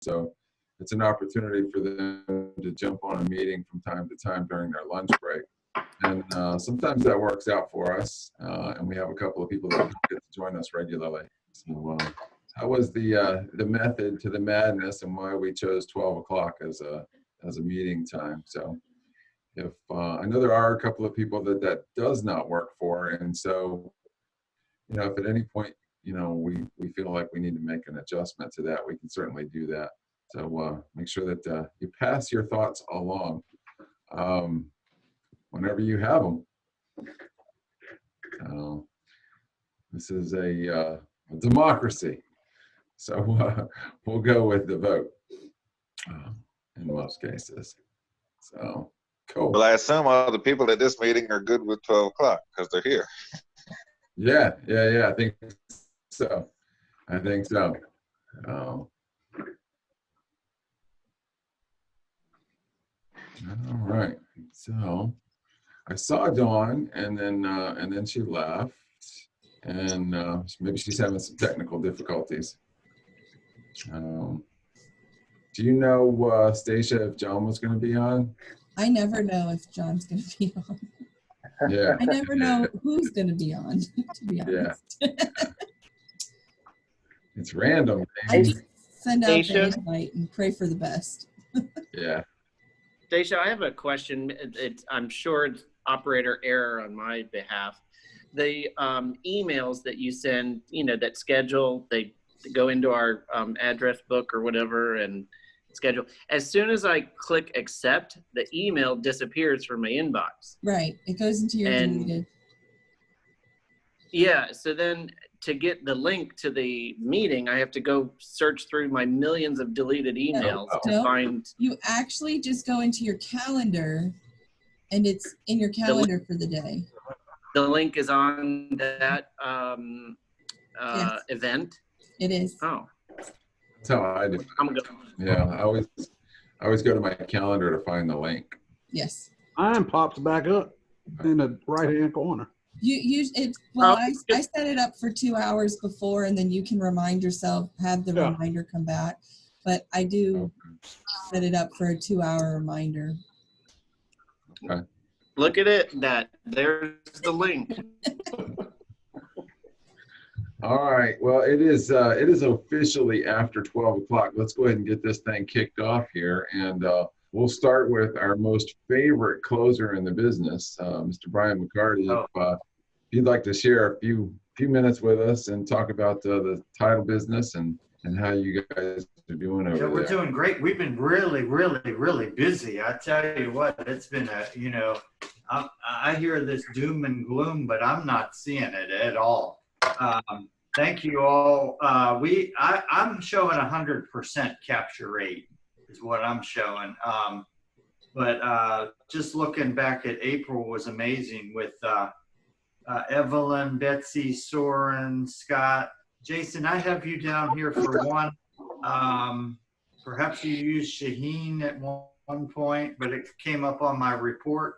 So it's an opportunity for them to jump on a meeting from time to time during their lunch break. And sometimes that works out for us. And we have a couple of people that get to join us regularly. So that was the method to the madness and why we chose 12 o'clock as a meeting time. So if I know there are a couple of people that does not work for, and so if at any point we feel like we need to make an adjustment to that, we can certainly do that. So make sure that you pass your thoughts along whenever you have them. This is a democracy, so we'll go with the vote in most cases. So cool. Well, I assume all the people at this meeting are good with 12 o'clock because they're here. Yeah. I think so. All right. So I saw Dawn, and then she left, and maybe she's having some technical difficulties. Do you know, Stacia, if John was going to be on? I never know if John's going to be on. Yeah. I never know who's going to be on, to be honest. Yeah. It's random. I just send out the invite and pray for the best. Yeah. Stacia, I have a question. I'm sure it's operator error on my behalf. The emails that you send, that schedule, they go into our address book or whatever and schedule. As soon as I click accept, the email disappears from my inbox. Right. It goes into your deleted. Yeah. So then to get the link to the meeting, I have to go search through my millions of deleted emails to find. You actually just go into your calendar and it's in your calendar for the day. The link is on that Yes. event? It is. Oh. That's how I do. I'm good. Yeah, I always go to my calendar to find the link. Yes. Mine pops back up in the right-hand corner. I set it up for 2 hours before, and then you can remind yourself, have the reminder come back. But I do set it up for a 2-hour reminder. Okay. Look at it. There's the link. All right. Well, it is officially after 12 o'clock. Let's go ahead and get this thing kicked off here, and we'll start with our most favorite closer in the business, Mr. Brian McCarty. If you'd like to share a few minutes with us and talk about the title business and how you guys are doing over there. We're doing great. We've been really, really, really busy. I tell you what, it's been I hear this doom and gloom, but I'm not seeing it at all. Thank you all. I'm showing 100% capture rate is what I'm showing. But just looking back at April was amazing with Evelyn, Betsy, Soren, Scott. Jason, I have you down here for one. Perhaps you used Shaheen at one point, but it came up on my report.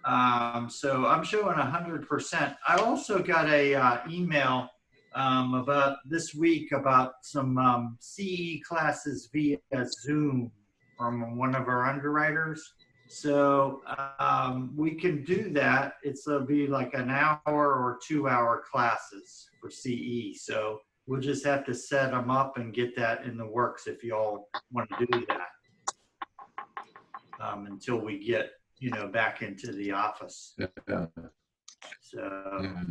So I'm showing 100%. I also got a email about this week about some CE classes via Zoom from one of our underwriters. So we can do that. It'll be like an hour or 2-hour classes for CE. So we'll just have to set them up and get that in the works if you all want to do that until we get back into the office. Yeah. So. Yeah.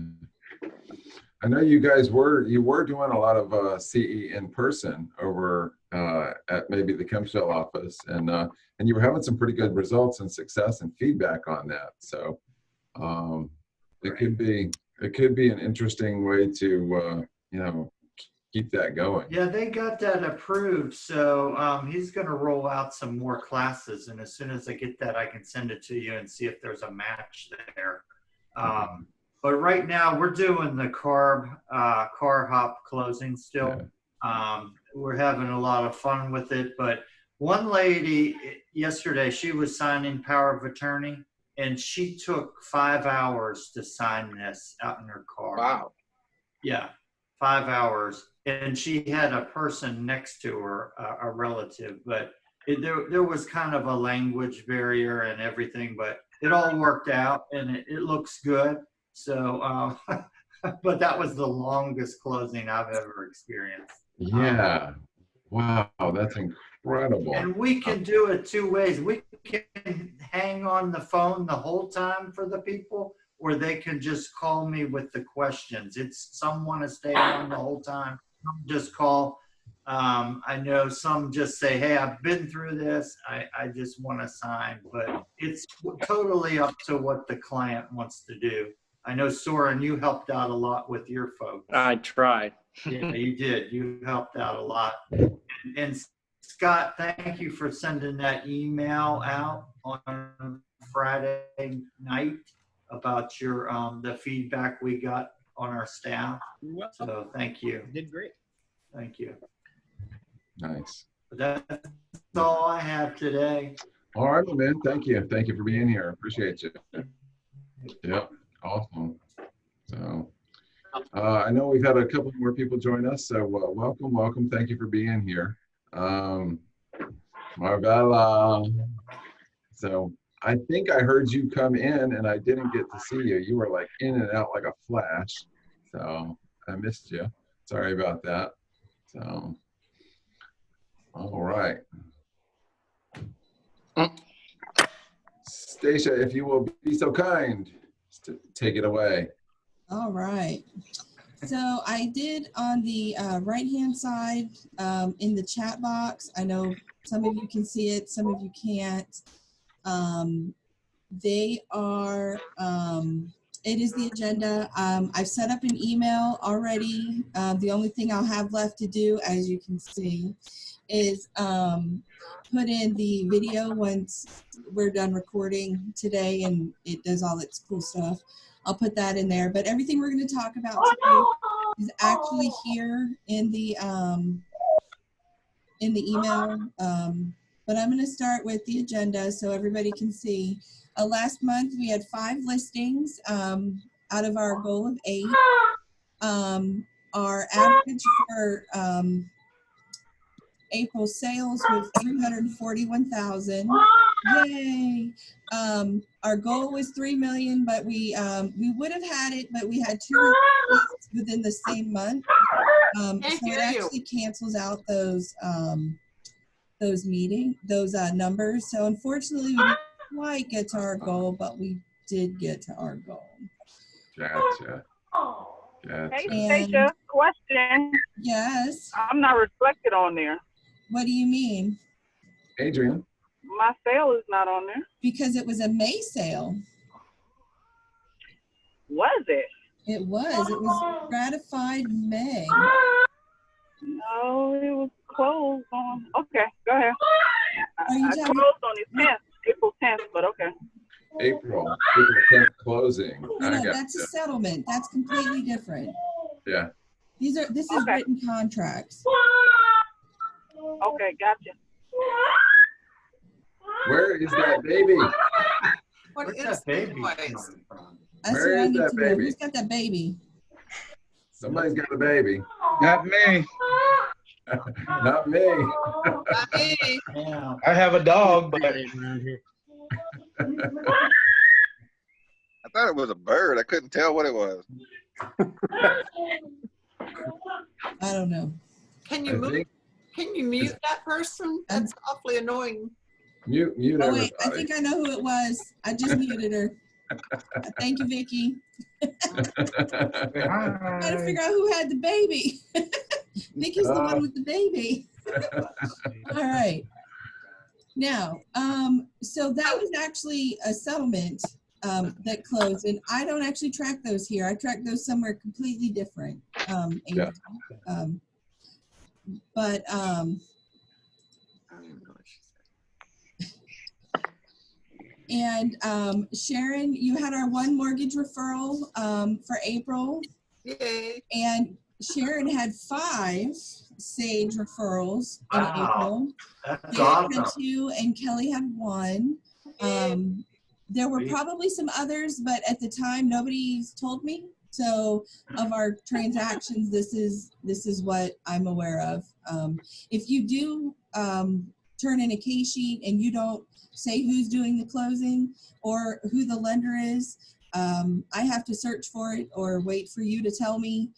I know you guys were doing a lot of CE in person over at maybe the Kempsville office, and you were having some pretty good results and success and feedback on that. So it could be an interesting way to keep that going. Yeah, they got that approved. So he's going to roll out some more classes, and as soon as I get that, I can send it to you and see if there's a match there. But right now we're doing the car hop closing still. Yeah. We're having a lot of fun with it. But one lady yesterday, she was signing power of attorney, and she took 5 hours to sign this out in her car. Wow. Yeah, 5 hours. and she had a person next to her, a relative, but there was kind of a language barrier and everything, but it all worked out and it looks good. So, but that was the longest closing I've ever experienced. Yeah. Wow, that's incredible. And we can do it two ways. We can hang on the phone the whole time for the people, or they can just call me with the questions. Some want to stay on the whole time, some just call. I know some just say, hey, I've been through this. I just want to sign, but it's totally up to what the client wants to do. I know, Soren, you helped out a lot with your folks. I tried. Yeah, you did. You helped out a lot. And Scott, thank you for sending that email out on Friday night about your the feedback we got on our staff. So thank you. Did great. Thank you. Nice. That's all I have today. All right, well, man. Thank you. Thank you for being here. Appreciate you. Yep. Awesome. So, I know we've had a couple more people join us. So welcome. Thank you for being here. Marvella. So I think I heard you come in and I didn't get to see you. You were like in and out like a flash. So I missed you. Sorry about that. So, all right. Stacia, if you will be so kind to take it away. All right. So I did on the right-hand side in the chat box. I know some of you can see it, some of you can't. It is the agenda. I've set up an email already. The only thing I'll have left to do, as you can see, is put in the video once we're done recording today and it does all its cool stuff. I'll put that in there, but everything we're going to talk about today is actually here in the email. But I'm going to start with the agenda so everybody can see. Last month we had 5 listings out of our goal of 8. Our average for April sales was 341,000. Yay! Our goal was 3 million, but we would have had it, but we had 2 within the same month. So it actually cancels out those numbers. So unfortunately, we didn't quite get to our goal, but we did get to our goal. Gotcha. Hey, Stacia, question. Yes. I'm not reflected on there. What do you mean? Adrian. My sale is not on there. Because it was a May sale. Was it? It was. It was ratified May. No, it was closed on. Okay, go ahead. Are you I talking- closed on the 10th, April 10th, but okay. April 10th closing. No, I no, got that's a you. settlement. That's completely different. Yeah. This is Okay. written contracts. Okay, gotcha. Where is that baby? Where's that baby coming from? That's Where what I is need that to know. baby? Who's got that baby? Somebody's got a baby. Not me. Not me. Yeah. I have a dog, but I thought it was a bird. I couldn't tell what it was. I don't know. Can I you move? think Can you mute that person? That's awfully annoying. mute Oh wait, I everybody. think I know who it was. I just muted her. Thank you, Vicky. Trying to figure out who had the baby. Vicky's the one with the baby. All right. Now, so that was actually a settlement that closed, and I don't actually track those here. I track those somewhere completely different. Yeah. But and Sharon, you had our 1 mortgage referral for April. Yay. And Sharon had 5 Sage referrals in Wow. April. That's Derek had awesome. 2 and Kelly had 1. There were probably some others, but at the time nobody told me. So of our transactions, this is what I'm aware of. If you do turn in a case sheet and you don't say who's doing the closing or who the lender is, I have to search for it or wait for you to tell me.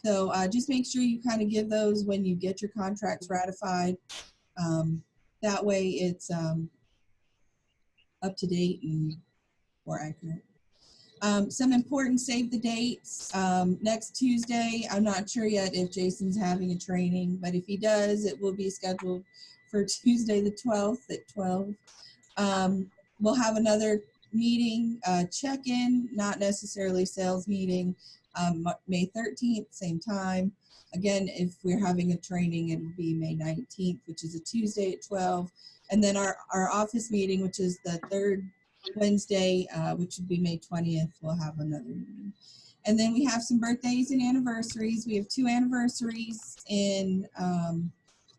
So just make sure you kind of give those when you get your contracts ratified. That way it's up to date and more accurate. Some important save the dates. Next Tuesday, I'm not sure yet if Jason's having a training, but if he does, it will be scheduled for Tuesday the 12th at 12. We'll have another meeting, check-in, not necessarily sales meeting, May 13th, same time. Again, if we're having a training, it will be May 19th, which is a Tuesday at 12. And then our office meeting, which is the third Wednesday, which would be May 20th, we'll have another meeting. And then we have some birthdays and anniversaries. We have 2 anniversaries in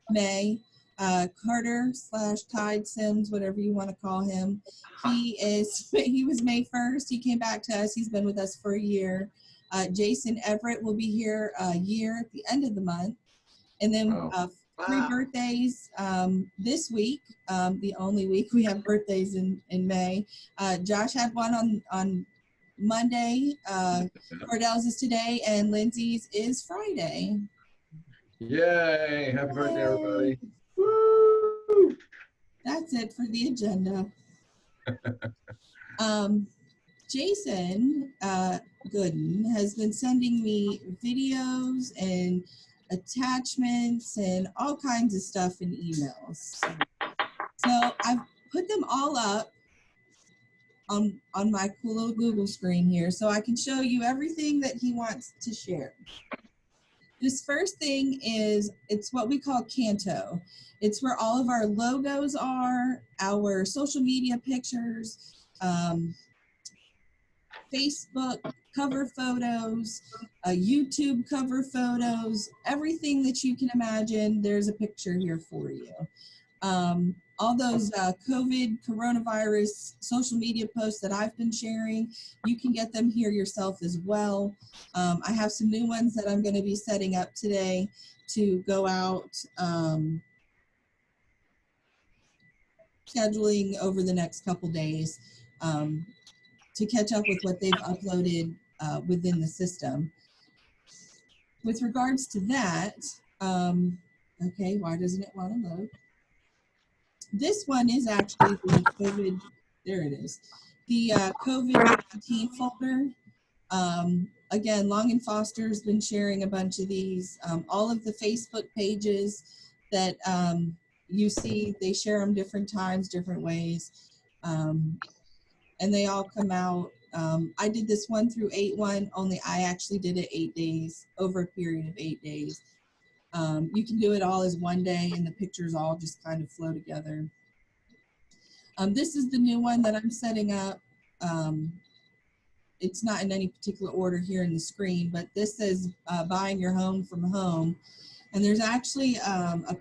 May. Carter / Tide Sims, whatever you want to call him. He was May 1st. He came back to us. He's been with us for a year. Jason Everett will be here a year at the end of the month. And then 3 birthdays this week, the only week we have birthdays in May. Josh had one on Monday. Cordell's is today, and Lindsay's is Friday. Yay! Happy birthday, everybody. Woo! That's it for the agenda. Jason Gooden has been sending me videos and attachments and all kinds of stuff in emails. So I've put them all up on my cool little Google screen here so I can show you everything that he wants to share. This first thing is, it's what we call Canto. It's where all of our logos are, our social media pictures, Facebook cover photos, YouTube cover photos, everything that you can imagine, there's a picture here for you. All those coronavirus social media posts that I've been sharing, you can get them here yourself as well. I have some new ones that I'm going to be setting up today to go out, scheduling over the next couple days to catch up with what they've uploaded within the system. With regards to that, okay, why doesn't it want to load? This one is actually the COVID, there it is, the COVID-19 folder. Again, Long and Foster's been sharing a bunch of these. All of the Facebook pages that you see, they share them different times, different ways. And they all come out. I did this one through 8/1, only I actually did it 8 days, over a period of 8 days. You can do it all as one day and the pictures all just kind of flow together. This is the new one that I'm setting up. It's not in any particular order here in the screen, but this says buying your home from home. And there's actually a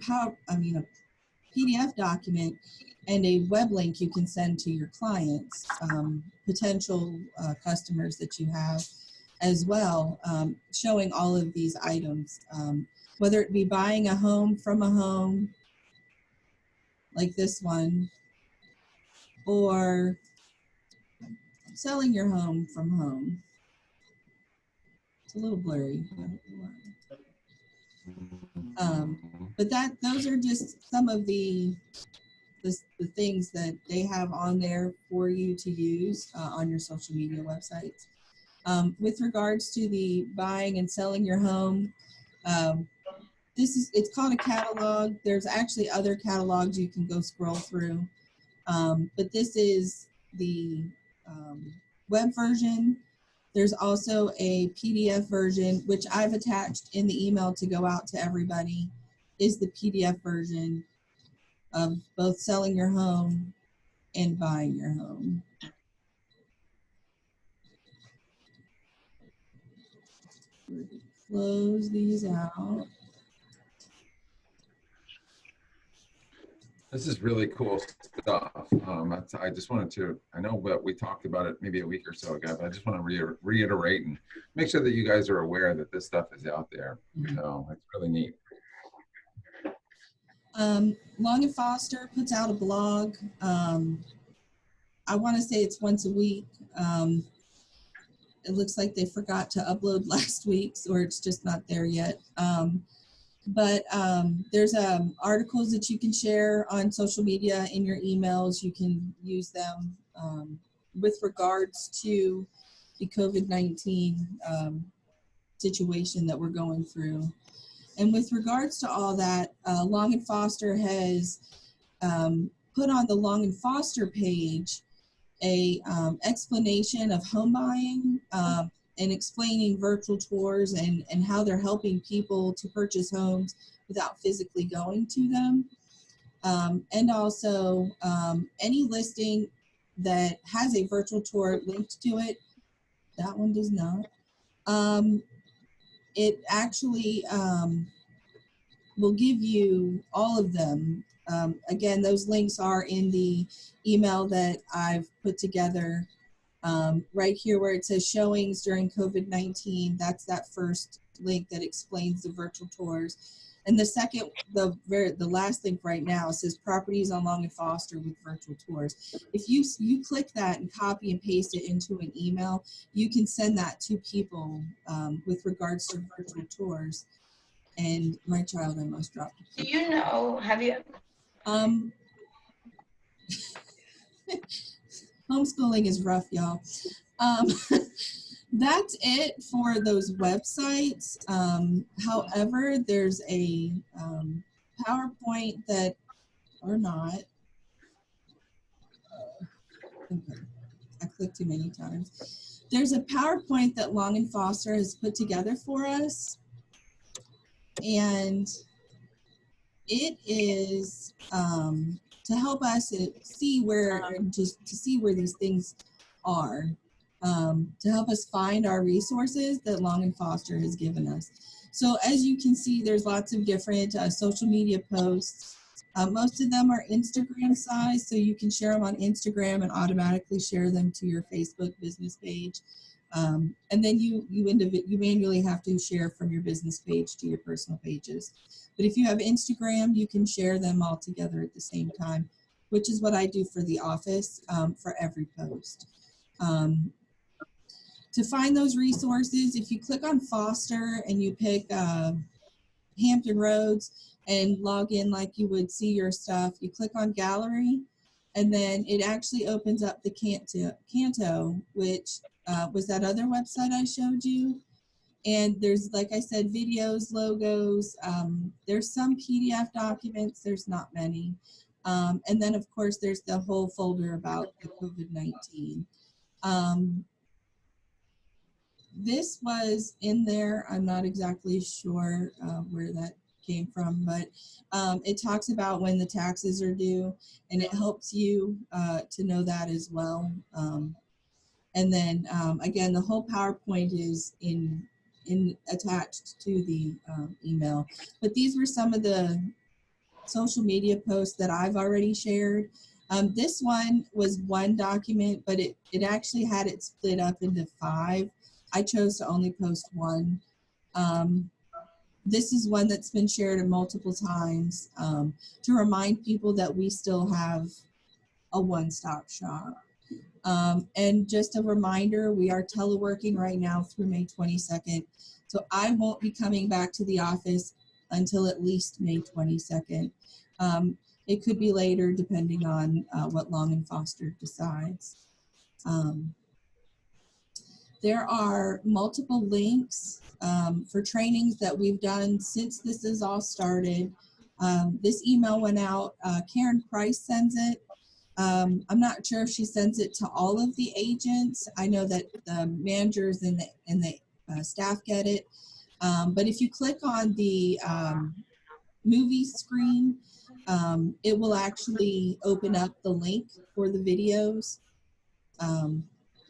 PDF document and a web link you can send to your clients, potential customers that you have as well, showing all of these items, whether it be buying a home from a home, like this one, or selling your home from home. It's a little blurry. But those are just some of the things that they have on there for you to use on your social media websites. With regards to the buying and selling your home, it's called a catalog. There's actually other catalogs you can go scroll through. But this is the web version. There's also a PDF version, which I've attached in the email to go out to everybody, is the PDF version of both selling your home and buying your home. Close these out. This is really cool stuff. I just wanted to, I know that we talked about it maybe a week or so ago, but I just want to reiterate and make sure that you guys are aware that this stuff is out there. So it's really neat. Long and Foster puts out a blog. I want to say it's once a week. It looks like they forgot to upload last week's, or it's just not there yet. But there's articles that you can share on social media in your emails. You can use them with regards to the COVID-19 situation that we're going through. And with regards to all that, Long and Foster has put on the Long and Foster page a explanation of home buying and explaining virtual tours and how they're helping people to purchase homes without physically going to them. And also any listing that has a virtual tour linked to it, that one does not. It actually will give you all of them. Again, those links are in the email that I've put together. Right here where it says showings during COVID-19, that's that first link that explains the virtual tours. And the second, the last link right now says properties on Long and Foster with virtual tours. If you click that and copy and paste it into an email, you can send that to people with regards to virtual tours. And my child almost dropped. Do you know, have you? Homeschooling is rough, y'all. That's it for those websites. However, there's a PowerPoint that, or not. Okay. I clicked too many times. There's a PowerPoint that Long and Foster has put together for us. And it is to help us see where, just to see where these things are, to help us find our resources that Long and Foster has given us. So as you can see, there's lots of different social media posts. Most of them are Instagram size, so you can share them on Instagram and automatically share them to your Facebook business page. And then you manually have to share from your business page to your personal pages. But if you have Instagram, you can share them all together at the same time, which is what I do for the office for every post. To find those resources, if you click on Foster and you pick Hampton Roads and log in like you would see your stuff, you click on Gallery, and then it actually opens up the Canto, which was that other website I showed you. And there's, like I said, videos, logos. There's some PDF documents. There's not many. And then, of course, there's the whole folder about the COVID-19. This was in there. I'm not exactly sure where that came from, but it talks about when the taxes are due, and it helps you to know that as well. And then, again, the whole PowerPoint is attached to the email. But these were some of the social media posts that I've already shared. This one was one document, but it actually had it split up into 5. I chose to only post one. This is one that's been shared multiple times to remind people that we still have a one-stop shop. And just a reminder, we are teleworking right now through May 22nd. So I won't be coming back to the office until at least May 22nd. It could be later depending on what Long and Foster decides. There are multiple links for trainings that we've done since this has all started. This email went out, Karen Price sends it. I'm not sure if she sends it to all of the agents. I know that the managers and the staff get it. But if you click on the movie screen, it will actually open up the link for the videos.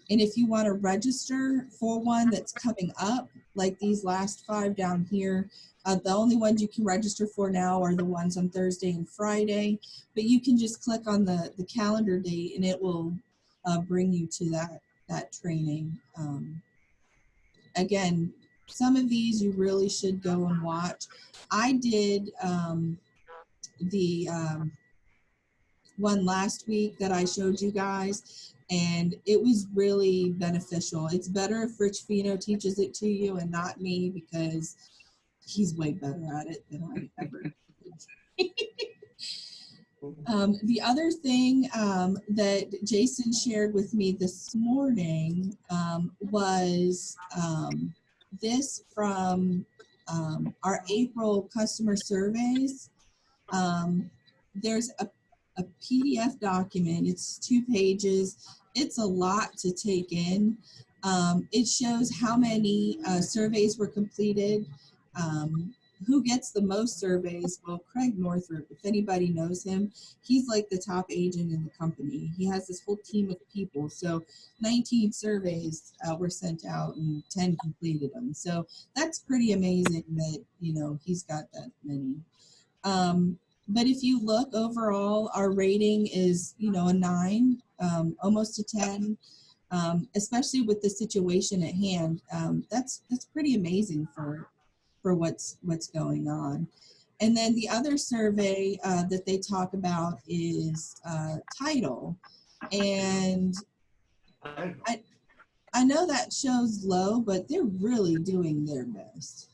And if you want to register for one that's coming up, like these last 5 down here, the only ones you can register for now are the ones on Thursday and Friday. But you can just click on the calendar date and it will bring you to that training. Again, some of these you really should go and watch. I did the one last week that I showed you guys, and it was really beneficial. It's better if Rich Fino teaches it to you and not me, because he's way better at it than I ever did. The other thing that Jason shared with me this morning was this from our April customer surveys. There's a PDF document. It's 2 pages. It's a lot to take in. It shows how many surveys were completed, who gets the most surveys. Well, Craig Northrup, if anybody knows him, he's like the top agent in the company. He has this whole team of people. So 19 surveys were sent out and 10 completed them. So that's pretty amazing that, you know, he's got that many. But if you look overall, our rating is, you know, a 9, almost a 10, especially with the situation at hand. That's pretty amazing for what's going on. And then the other survey that they talk about is title. And I know that shows low, but they're really doing their best.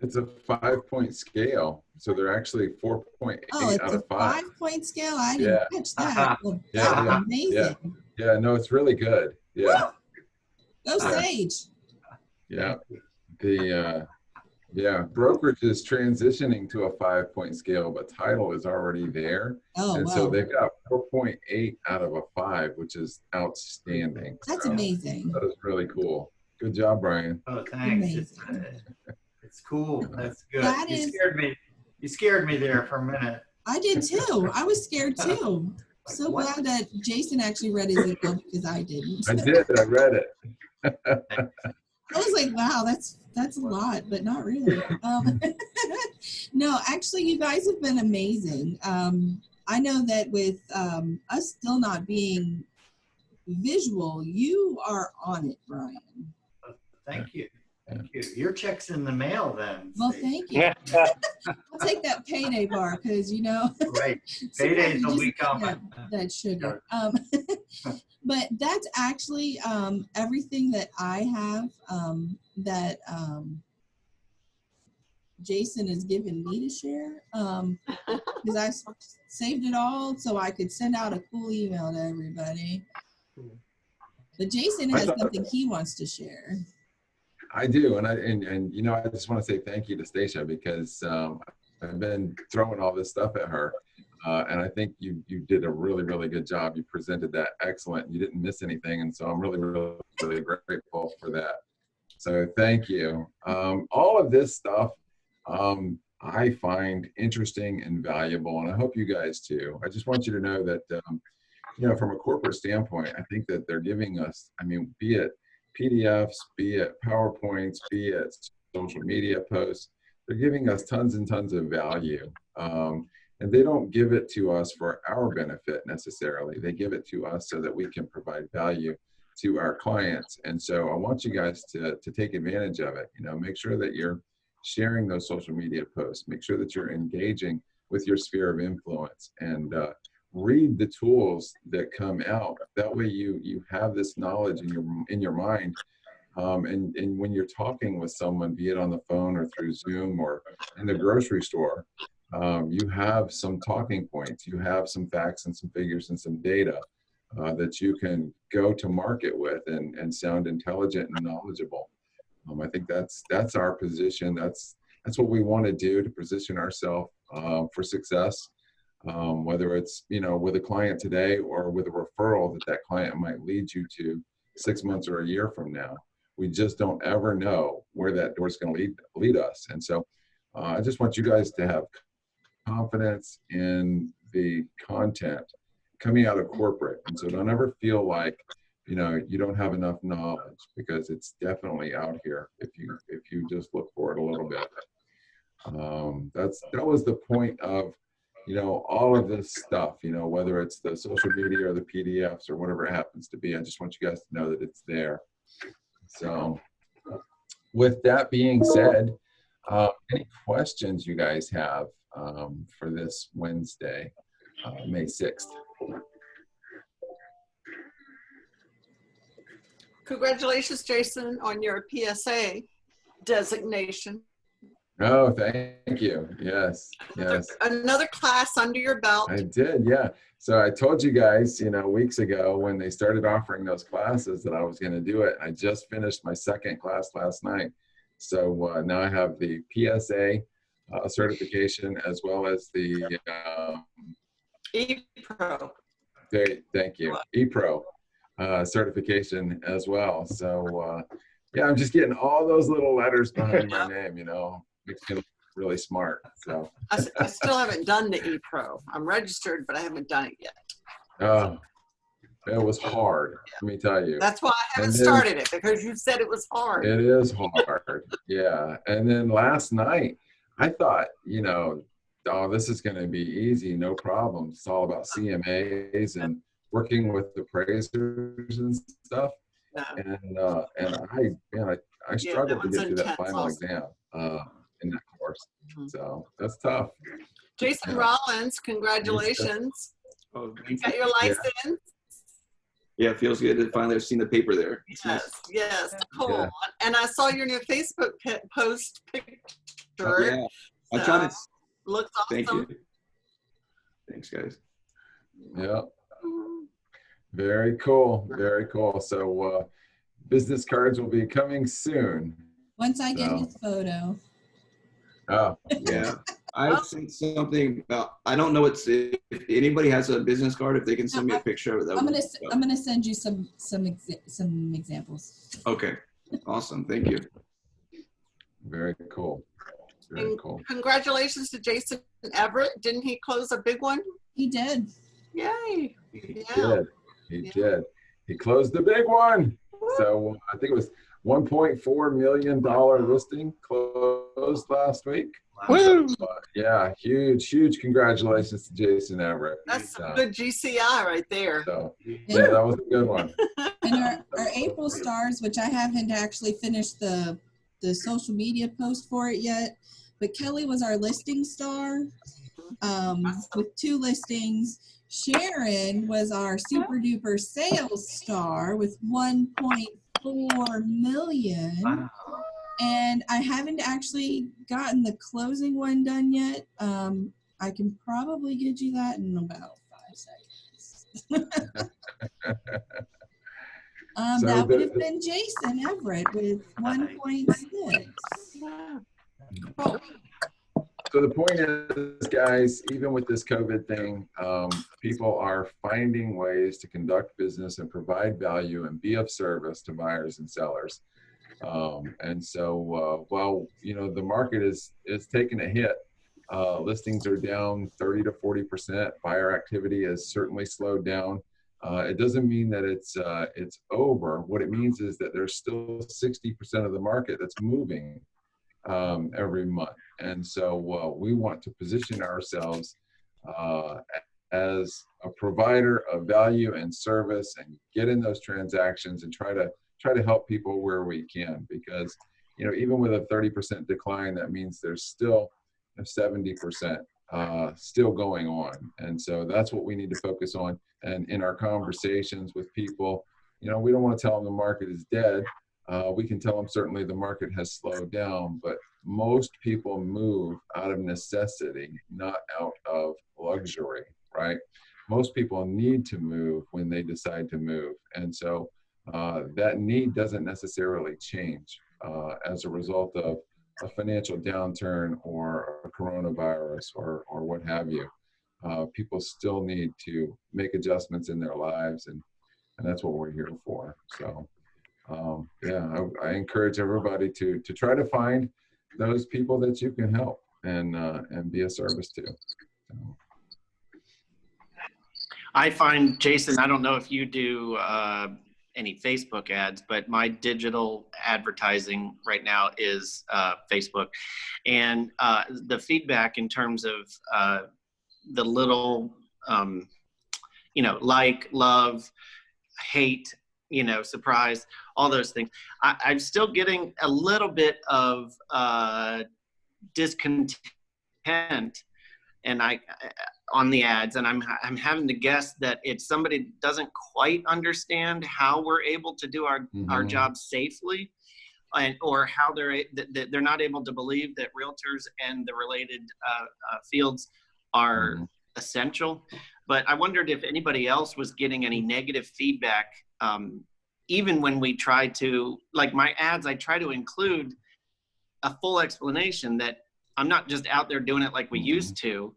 It's a 5-point scale. So they're actually 4.8 out of 5. 5-point scale? I didn't catch that. Well, Yeah, that's amazing. Yeah, no, it's really good. Yeah. Go Sage. Yeah. Brokerage is transitioning to a 5-point scale, but title is already there. Oh, and wow. so they've got 4.8 out of a 5, which is outstanding. That's So amazing. that is really cool. Good job, Brian. Oh, thanks. It's cool. That's good. You scared me there for a minute. I did too. I was scared too. So glad that Jason actually read his email because I didn't. I did. I read it. I was like, wow, that's a lot, but not really. No, actually, you guys have been amazing. I know that with us still not being visual, you are on it, Brian. Thank you. Thank you. Your check's in the mail then. Well, thank you. I'll take that payday bar because, you know. Right. Payday's a week off. That sugar. But that's actually everything that I have that Jason has given me to share, because I saved it all so I could send out a cool email to everybody. But Jason has something he wants to share. I do, and you know, I just want to say thank you to Stacia, because I've been throwing all this stuff at her, and I think you did a really, really good job. You presented that excellent. You didn't miss anything, and so I'm really, really, really grateful for that. So thank you. All of this stuff I find interesting and valuable, and I hope you guys too. I just want you to know that you know, from a corporate standpoint, I think that they're giving us, I mean, be it PDFs, be it PowerPoints, be it social media posts, they're giving us tons and tons of value. And they don't give it to us for our benefit necessarily. They give it to us so that we can provide value to our clients. And so I want you guys to take advantage of it. You know, make sure that you're sharing those social media posts. Make sure that you're engaging with your sphere of influence, and read the tools that come out. That way you have this knowledge in your mind. And when you're talking with someone, be it on the phone or through Zoom or in the grocery store, you have some talking points, you have some facts and some figures and some data that you can go to market with and sound intelligent and knowledgeable. I think that's our position. That's what we want to do, to position ourselves for success. Whether it's, you know, with a client today or with a referral that client might lead you to 6 months or a year from now. We just don't ever know where that door is going to lead us. And so I just want you guys to have confidence in the content coming out of corporate. And so don't ever feel like you know, you don't have enough knowledge, because it's definitely out here if you just look for it a little bit. That was the point of, you know, all of this stuff, you know, whether it's the social media or the PDFs or whatever it happens to be. I just want you guys to know that it's there. So with that being said, any questions you guys have for this Wednesday, May 6th? Congratulations, Jason, on your PSA designation. Oh, thank you. Yes, yes. Another class under your belt. I did, yeah. So I told you guys, you know, weeks ago when they started offering those classes that I was going to do it. I just finished my second class last night. So now I have the PSA certification as well as the ePro. Thank you. ePro certification as well. So yeah, I'm just getting all those little letters behind my name, you know, makes me look really smart. So I still haven't done the ePro. I'm registered, but I haven't done it yet. oh, it was hard, let me tell you. That's why I haven't And then- started it, because you said it was hard. It is hard, yeah. And then last night, I thought, you know, oh, this is going to be easy, no problem. It's all about CMAs and working with appraisers and stuff. No. And I struggled to one's get through that intense final also. exam in that course. Mhm. So that's tough. Jason Yeah. Rollins, congratulations. Oh, You got your license? yeah, it feels good to finally have seen the paper there. It's nice. Yes, cool. Yeah. And I saw your new Facebook post picture. Oh, yeah. I tried to. Looks awesome. Thank you. Thanks, guys. Yeah. Very cool. Very cool. So business cards will be coming soon. Once I get So- his photo. Oh, Yeah. I sent something about, I don't know if anybody has a business card, if they can send me a picture of it. that I'm would gonna be- I'm gonna send you some examples. Okay. Awesome. Thank you. very cool. Very And cool. congratulations to Jason Everett. Didn't he close a big one? He did. Yay. He Yeah. did. He Yeah. did. He closed the big one. So I think it was $1.4 million listing closed last week. Woo! Yeah, huge congratulations to Jason Everett. That's So- some good GCI right there. So, yeah, that was a good one. And our April stars, which I haven't actually finished the social media post for it yet, but Kelly was our listing star with 2 listings. Sharon was our super duper sales star with 1.4 million. Wow. And I haven't actually gotten the closing one done yet. I can probably get you that in about 5 seconds. So That would the- have been Jason Everett with 1.6. So the point is, guys, even with this COVID thing, people are finding ways to conduct business and provide value and be of service to buyers and sellers. And so while, you know, the market is taking a hit, listings are down 30 to 40%. Buyer activity has certainly slowed down. It doesn't mean that it's over. What it means is that there's still 60% of the market that's moving every month. And so we want to position ourselves as a provider of value and service and get in those transactions and try to help people where we can, because, you know, even with a 30% decline, that means there's still 70% still going on. And so that's what we need to focus on. And in our conversations with people, you know, we don't want to tell them the market is dead. We can tell them certainly the market has slowed down, but most people move out of necessity, not out of luxury, right? Most people need to move when they decide to move. And so that need doesn't necessarily change as a result of a financial downturn or a coronavirus or what have you. People still need to make adjustments in their lives, and that's what we're here for. So yeah, I encourage everybody to try to find those people that you can help and be a service to. So. I find, Jason, I don't know if you do any Facebook ads, but my digital advertising right now is Facebook. And the feedback in terms of the little, like, love, hate, surprise, all those things. I'm still getting a little bit of discontent and on the ads, and I'm having to guess that it's somebody doesn't quite understand how we're able to do our job safely, or how they're not able to believe that realtors and the related fields are essential. But I wondered if anybody else was getting any negative feedback, even when we try to, like my ads, I try to include a full explanation that I'm not just out there doing it like we used to.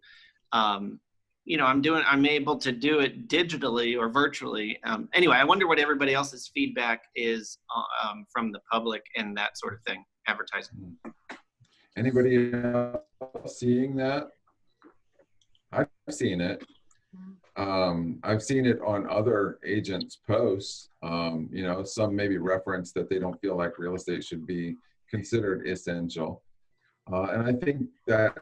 I'm able to do it digitally or virtually. Anyway, I wonder what everybody else's feedback is from the public and that sort of thing, advertising. Anybody else seeing that? I've seen it. I've seen it on other agents' posts. Some maybe reference that they don't feel like real estate should be considered essential. And I think that,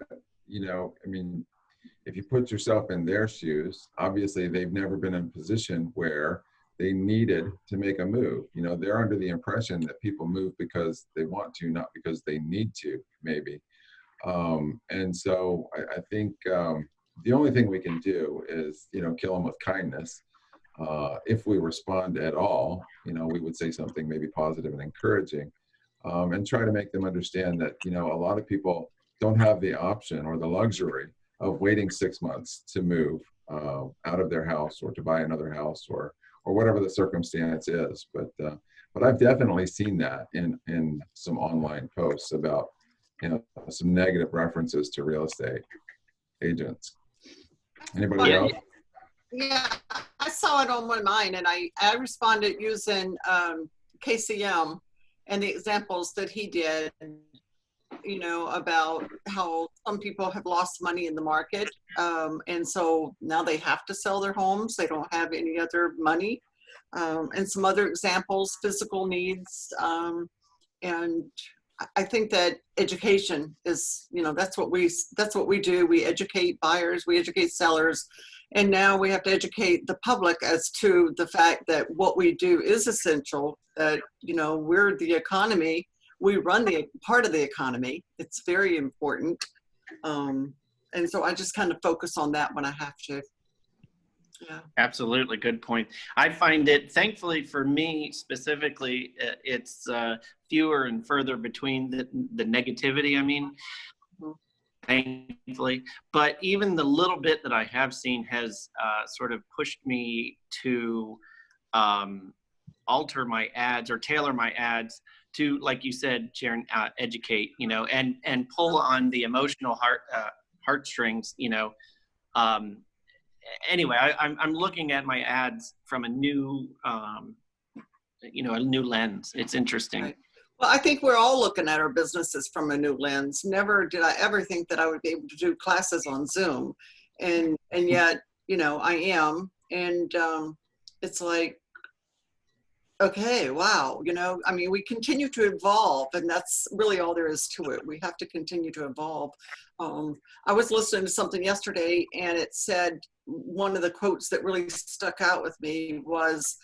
if you put yourself in their shoes, obviously they've never been in a position where they needed to make a move. They're under the impression that people move because they want to, not because they need to, maybe. And so I think the only thing we can do is, kill them with kindness. If we respond at all, we would say something maybe positive and encouraging, and try to make them understand that, a lot of people don't have the option or the luxury of waiting 6 months to move out of their house or to buy another house or whatever the circumstance is. But I've definitely seen that in some online posts about, some negative references to real estate agents. Anybody else? Yeah, I saw it on one of mine, and I responded using KCM and the examples that he did, about how some people have lost money in the market. And so now they have to sell their homes. They don't have any other money. And some other examples, physical needs. And I think that education is, that's what we do. We educate buyers, we educate sellers. And now we have to educate the public as to the fact that what we do is essential, that, we're the economy. We run the part of the economy. It's very important. And so I just kind of focus on that when I have to. Yeah. Absolutely. Good point. I find it, thankfully for me specifically, it's fewer and further between the negativity, thankfully. But even the little bit that I have seen has sort of pushed me to alter my ads or tailor my ads to, like you said, Sharon, educate, and pull on the emotional heartstrings, Anyway, I'm looking at my ads from a new, a new lens. It's interesting. Right. Well, I think we're all looking at our businesses from a new lens. Never did I ever think that I would be able to do classes on Zoom, and yet, I am. And it's like, okay, wow, we continue to evolve, and that's really all there is to it. We have to continue to evolve. I was listening to something yesterday, and it said, one of the quotes that really stuck out with me was,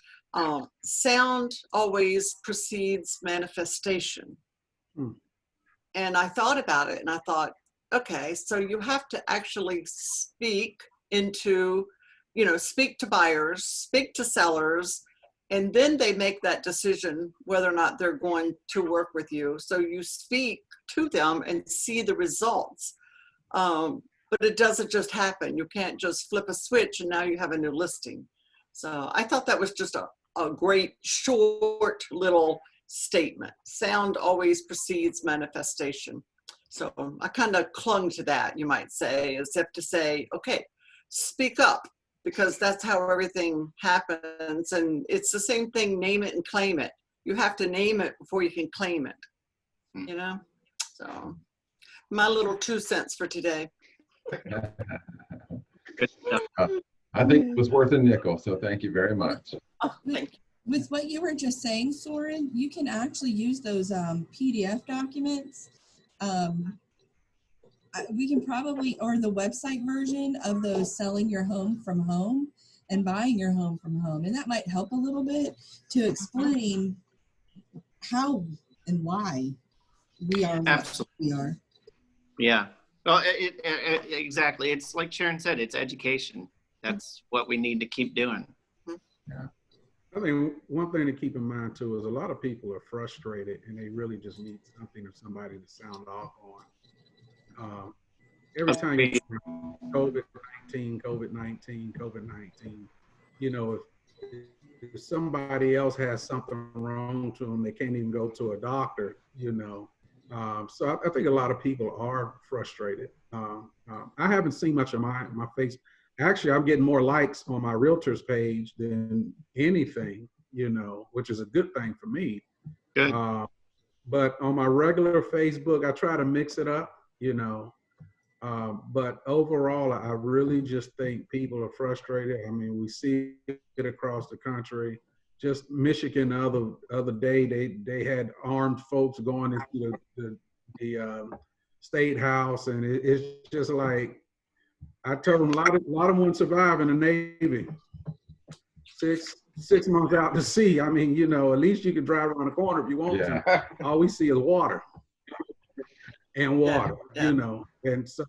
sound always precedes manifestation. And I thought about it, and I thought, okay, so you have to actually speak into, speak to buyers, speak to sellers, and then they make that decision whether or not they're going to work with you. So you speak to them and see the results. But it doesn't just happen. You can't just flip a switch and now you have a new listing. So I thought that was just a great short little statement. Sound always precedes manifestation. So I kind of clung to that, you might say, as if to say, okay, speak up, because that's how everything happens. And it's the same thing, name it and claim it. You have to name it before you can claim it, So my little 2 cents for today. Good stuff. I think it was worth a nickel, so thank you very much. Oh, thank you. with what you were just saying, Soren, you can actually use those PDF documents. We can probably, or the website version of those selling your home from home and buying your home from home. And that might help a little bit to explain how and why we are what Absolutely. we are. Yeah. Well, exactly. It's like Sharon said, it's education. That's what we need to keep doing. I think one thing to keep in mind too is a lot of people are frustrated and they really just need something or somebody to sound off on. Every time you COVID-19, COVID-19, COVID-19, you know, if somebody else has something wrong to them, they can't even go to a doctor, you know. So I think a lot of people are frustrated. I haven't seen much of my face. Actually, I'm getting more likes on my realtor's page than anything, you know, which is a good thing for me. Good. But on my regular Facebook, I try to mix it up, you know. But overall, I really just think people are frustrated. I mean, we see it across the country. Just Michigan the other day, they had armed folks going into the state house, and it's just like, I told them a lot of them wouldn't survive in the Navy. Six months out to sea. I mean, you know, at least you can drive around the corner if you want to. All we see is water and water, you know. And so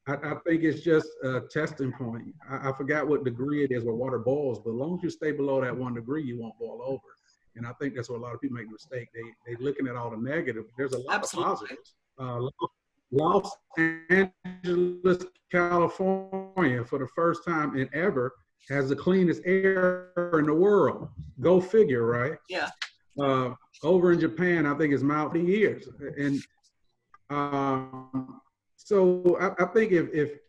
I think it's just a testing point. I forgot what degree it is where water boils, but as long as you stay below that 1 degree, you won't boil over. And I think that's where a lot of people make a mistake. They looking at all the negative. There's a lot of positives. Los Angeles, California, for the first time in ever, has the cleanest air in the world. Go figure, right? Yeah. Over in Japan, I think it's Mount for years. And so I think if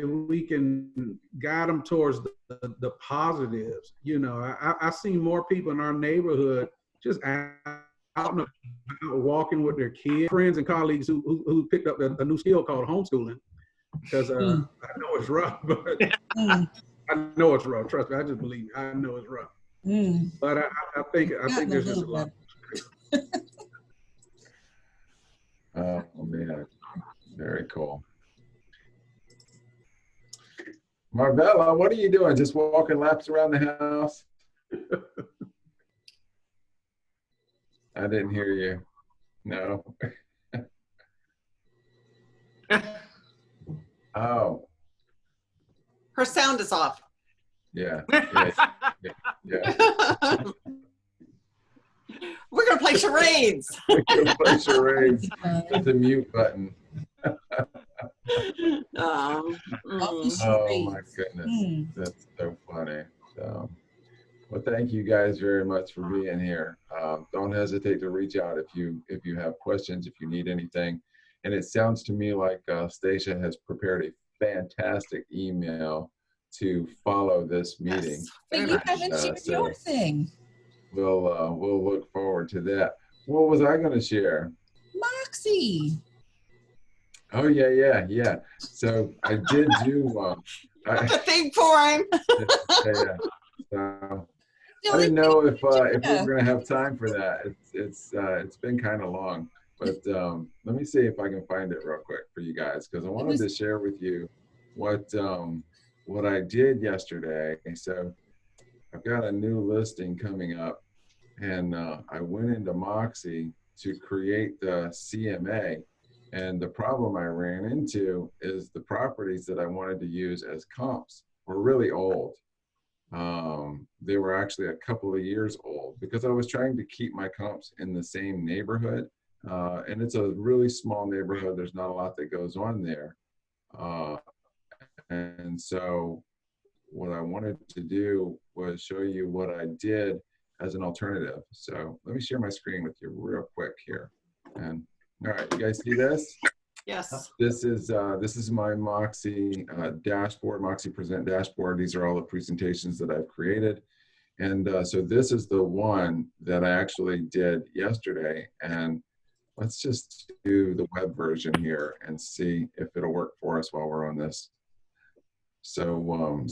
we can guide them towards the positives, you know, I see more people in our neighborhood just out and about walking with their kids, friends and colleagues who picked up a new skill called homeschooling. Because I know it's rough, but I know it's rough. Trust me, I just believe me. I know it's rough. But I think there's just a lot. Oh man, very cool. Marvella, what are you doing? Just walking laps around the house? I didn't hear you. No. Oh. Her sound is off. Yeah. We're going to play charades. Play charades with the mute button. Oh my goodness, that's so funny. So, well, thank you guys very much for being here. Don't hesitate to reach out if you have questions, if you need anything. And it sounds to me like Stacia has prepared a fantastic email to follow this meeting. But you haven't shared your thing. We'll look forward to that. What was I going to share? Moxie. Oh yeah. So I did do. A thing for him. Yeah. So, I didn't know if we were going to have time for that. It's been kind of long, but let me see if I can find it real quick for you guys, because I wanted to share with you what I did yesterday. So I've got a new listing coming up, and I went into Moxie to create the CMA. And the problem I ran into is the properties that I wanted to use as comps were really old. They were actually a couple of years old, because I was trying to keep my comps in the same neighborhood. And it's a really small neighborhood. There's not a lot that goes on there. And so what I wanted to do was show you what I did as an alternative. So let me share my screen with you real quick here. And all right, you guys see this? Yes. This is my Moxie dashboard, Moxie Present dashboard. These are all the presentations that I've created. And so this is the one that I actually did yesterday. And let's just do the web version here and see if it'll work for us while we're on this. So,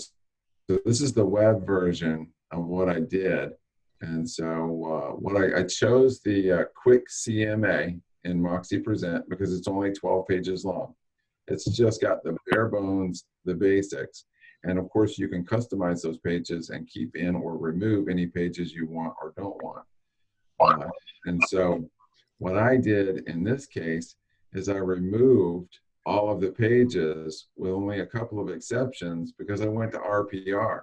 so this is the web version. of what I did. And so I chose the quick CMA in Moxie Present because it's only 12 pages long. It's just got the bare bones, the basics. And of course, you can customize those pages and keep in or remove any pages you want or don't want. And so what I did in this case is I removed all of the pages with only a couple of exceptions because I went to RPR.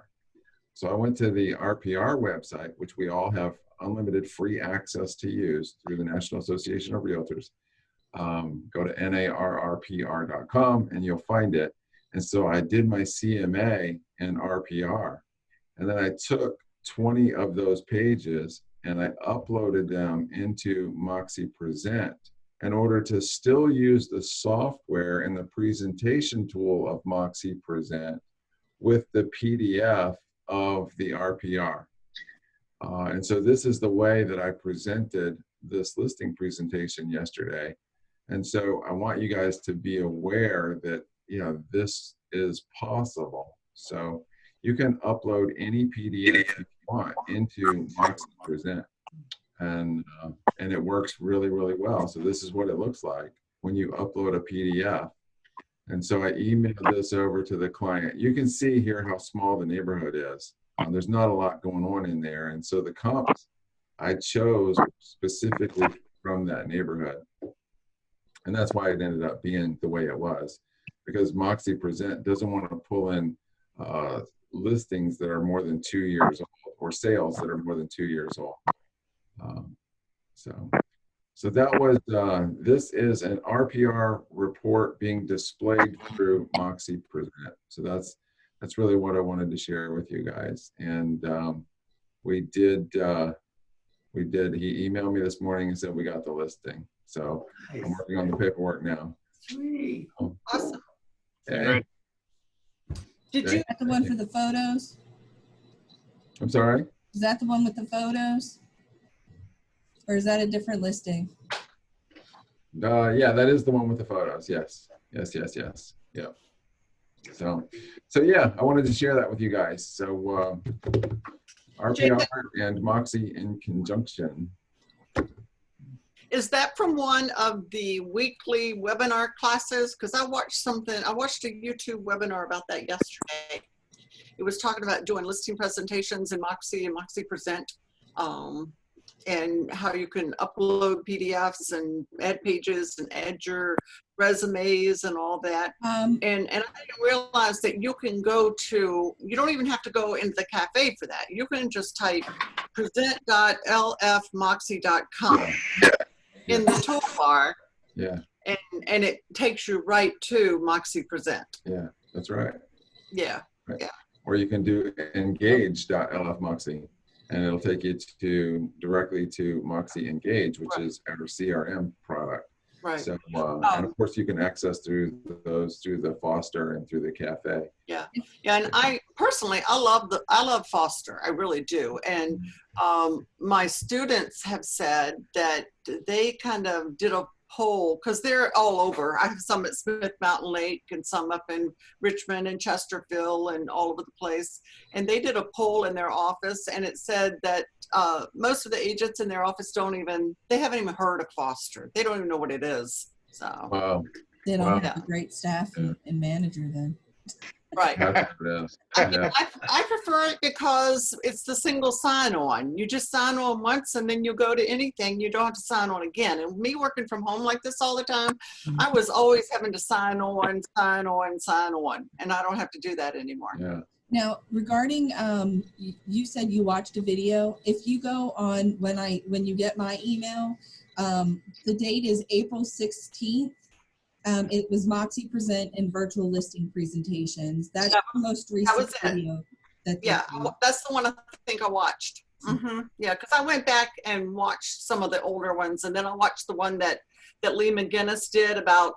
So I went to the RPR website, which we all have unlimited free access to use through the National Association of Realtors. Go to narrpr.com and you'll find it. And so I did my CMA in RPR. And then I took 20 of those pages and I uploaded them into Moxie Present in order to still use the software and the presentation tool of Moxie Present with the PDF of the RPR. And so this is the way that I presented this listing presentation yesterday. And so I want you guys to be aware that, you know, this is possible. So you can upload any PDF you want into Moxie Present. And it works really, really well. So this is what it looks like when you upload a PDF. And so I emailed this over to the client. You can see here how small the neighborhood is. There's not a lot going on in there. And so the comps I chose specifically from that neighborhood. And that's why it ended up being the way it was, because Moxie Present doesn't want to pull in listings that are more than 2 years old or sales that are more than 2 years old. So that was, this is an RPR report being displayed through Moxie Present. So that's really what I wanted to share with you guys. And he emailed me this morning and said we got the listing. So I'm working on the paperwork now. Sweet. Awesome. Okay. Did you? Is that the one for the photos? I'm sorry? Is that the one with the photos? Or is that a different listing? Yeah, that is the one with the photos. Yes. Yeah. So yeah, I wanted to share that with you guys. So RPR and Moxie in conjunction. Is that from one of the weekly webinar classes? Because I watched a YouTube webinar about that yesterday. It was talking about doing listing presentations in Moxie and Moxie Present, and how you can upload PDFs and add pages and add your resumes and all that. And I didn't realize that you don't even have to go into the cafe for that. You can just type present.lfmoxie.com in the toolbar. Yeah. And it takes you right to Moxie Present. Yeah, that's right. Yeah. Right. Yeah. Or you can do engage.lfmoxie and it'll take you directly to Moxie Engage, which is our CRM product. Right. So, and of course you can access through the Foster and through the cafe. Yeah. Yeah. And I personally, I love Foster. I really do. And my students have said that they kind of did a poll, because they're all over. I have some at Smith Mountain Lake and some up in Richmond and Chesterfield and all over the place. And they did a poll in their office, and it said that most of the agents in their office they haven't even heard of Foster. They don't even know what it is. So Wow. They don't have a great staff and manager then. Right. That's what it is. I prefer it because it's the single sign-on. You just sign on once and then you go to anything. You don't have to sign on again. And me working from home like this all the time, I was always having to sign on. And I don't have to do that anymore. Yeah. Now, regarding, you said you watched a video. If you go on, when you get my email, the date is April 16th. It was Moxie Present and virtual listing presentations. That's the most recent video. That's the one I think I watched. Yeah, because I went back and watched some of the older ones, and then I watched the one that Lee McGinnis did about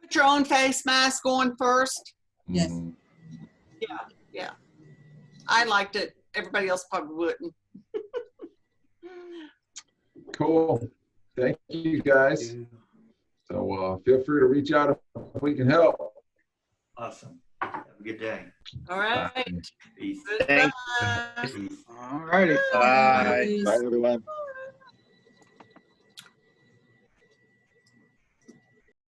put your own face mask on first. Yes. Yeah. I liked it. Everybody else probably wouldn't. Cool. Thank you, guys. So feel free to reach out if we can help. Awesome. Have a good day. All right. Peace. Thank Goodbye. Peace. All righty. Bye, everyone.